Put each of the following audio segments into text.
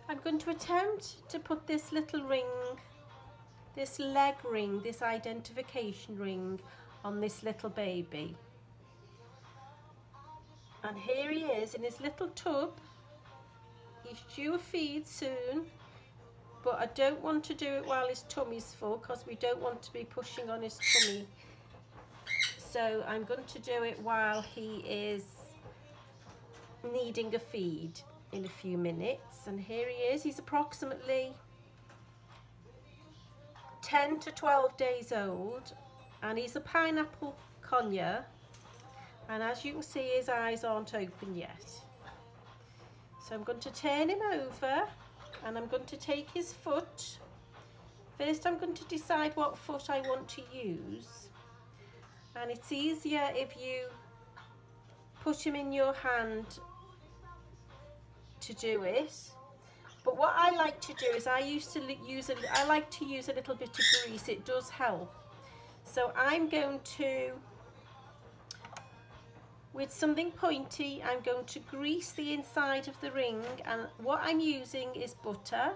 I'm going to attempt to put this little ring, this leg ring, this identification ring on this little baby. And here he is in his little tub. He's due a feed soon, but I don't want to do it while his tummy's full because we don't want to be pushing on his tummy. So I'm going to do it while he is needing a feed in a few minutes. And here he is. He's approximately 10 to 12 days old, and he's a pineapple conure, and as you can see his eyes aren't open yet. So I'm going to turn him over and I'm going to take his foot. First I'm going to decide what foot I want to use, and it's easier if you put him in your hand to do it. But what I like to do is I like to use a little bit of grease. It does help. So I'm going to, with something pointy, I'm going to grease the inside of the ring, and what I'm using is butter.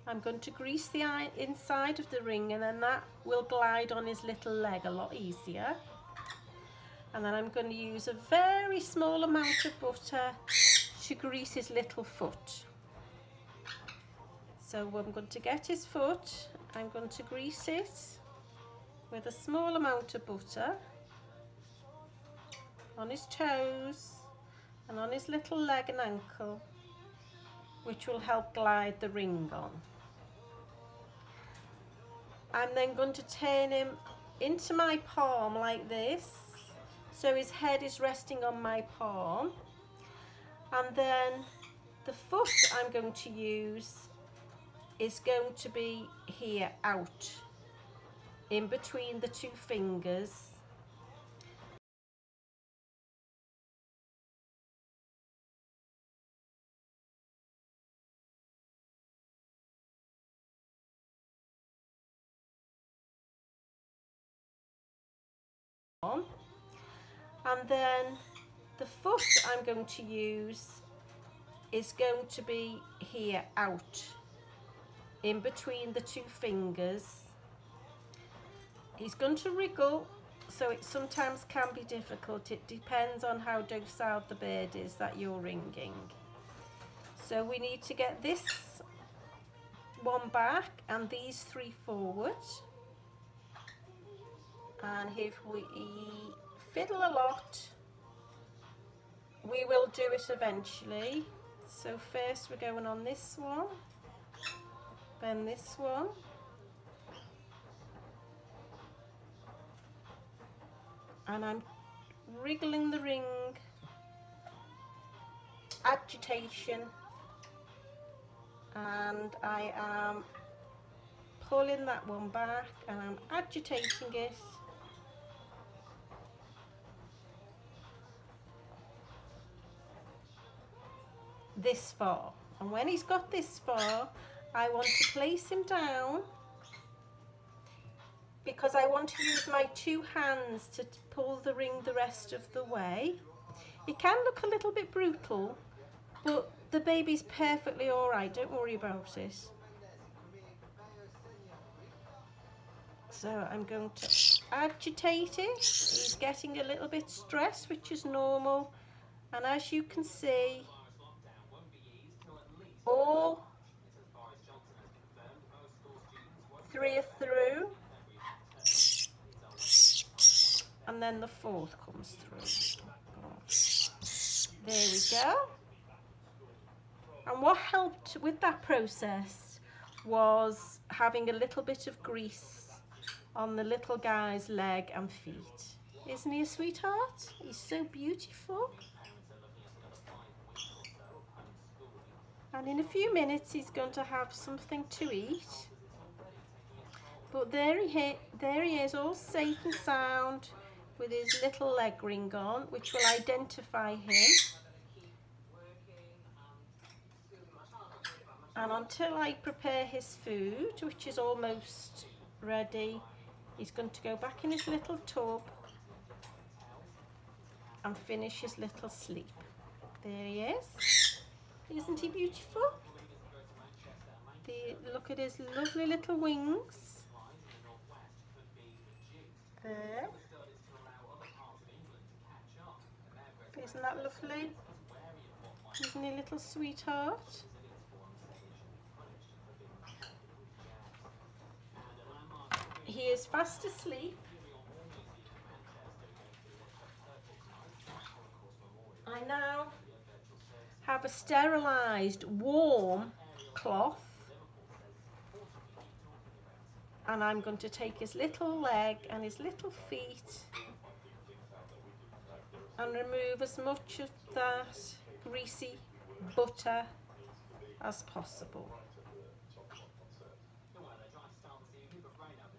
I'm going to grease the inside of the ring, and then that will glide on his little leg a lot easier. And then I'm going to use a very small amount of butter to grease his little foot. So I'm going to get his foot, I'm going to grease it with a small amount of butter on his toes and on his little leg and ankle, which will help glide the ring on. I'm then going to turn him into my palm like this, so his head is resting on my palm, and then the foot I'm going to use is going to be here out, in between the two fingers. And then the foot I'm going to use is going to be here out, in between the two fingers. He's going to wriggle, so it sometimes can be difficult. It depends on how docile the bird is that you're ringing. So we need to get this one back and these three forward. And if we fiddle a lot, we will do it eventually. So first we're going on this one, then this one, and I'm wriggling the ring, agitation, and I am pulling that one back and I'm agitating it. This far, and when he's got this far, I want to place him down, because I want to use my two hands to pull the ring the rest of the way. It can look a little bit brutal, but the baby's perfectly all right, don't worry about it. So I'm going to agitate it. He's getting a little bit stressed, which is normal, and as you can see, all three are through, and then the fourth comes through. There we go. And what helped with that process was having a little bit of grease on the little guy's leg and feet. Isn't he a sweetheart? He's so beautiful. And in a few minutes he's going to have something to eat. But there he is, all safe and sound, with his little leg ring on, which will identify him. And until I prepare his food, which is almost ready, he's going to go back in his little tub and finish his little sleep. There he is. Isn't he beautiful? Look at his lovely little wings. There. Isn't that lovely? Isn't he a little sweetheart? He is fast asleep. I now have a sterilised warm cloth, and I'm going to take his little leg and his little feet and remove as much of that greasy butter as possible.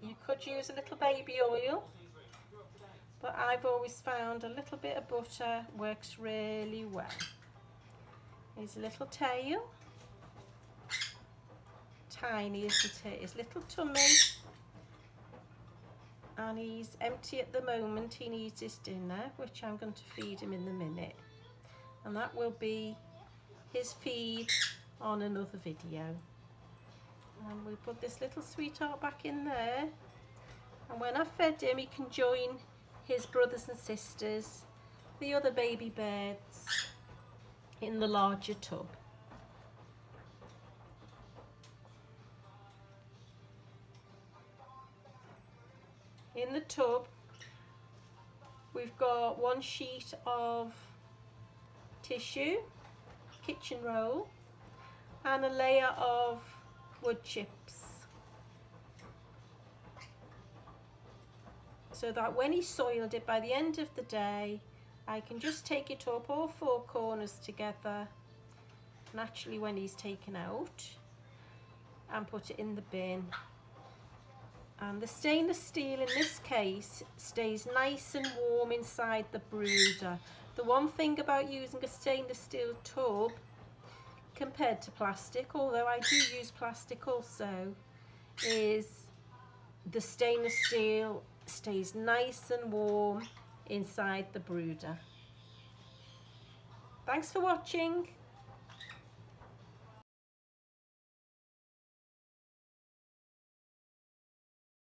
You could use a little baby oil, but I've always found a little bit of butter works really well. His little tail, tiny isn't it, his little tummy, and he's empty at the moment. He needs his dinner, which I'm going to feed him in a minute, and that will be his feed on another video. And we put this little sweetheart back in there, and when I've fed him he can join his brothers and sisters, the other baby birds, in the larger tub. In the tub we've got one sheet of tissue, kitchen roll, and a layer of wood chips, so that when he's soiled it, by the end of the day I can just take it up, all four corners together, naturally when he's taken out, and put it in the bin. And the stainless steel in this case stays nice and warm inside the brooder. The one thing about using a stainless steel tub compared to plastic, although I do use plastic also, is the stainless steel stays nice and warm inside the brooder. Thanks for watching.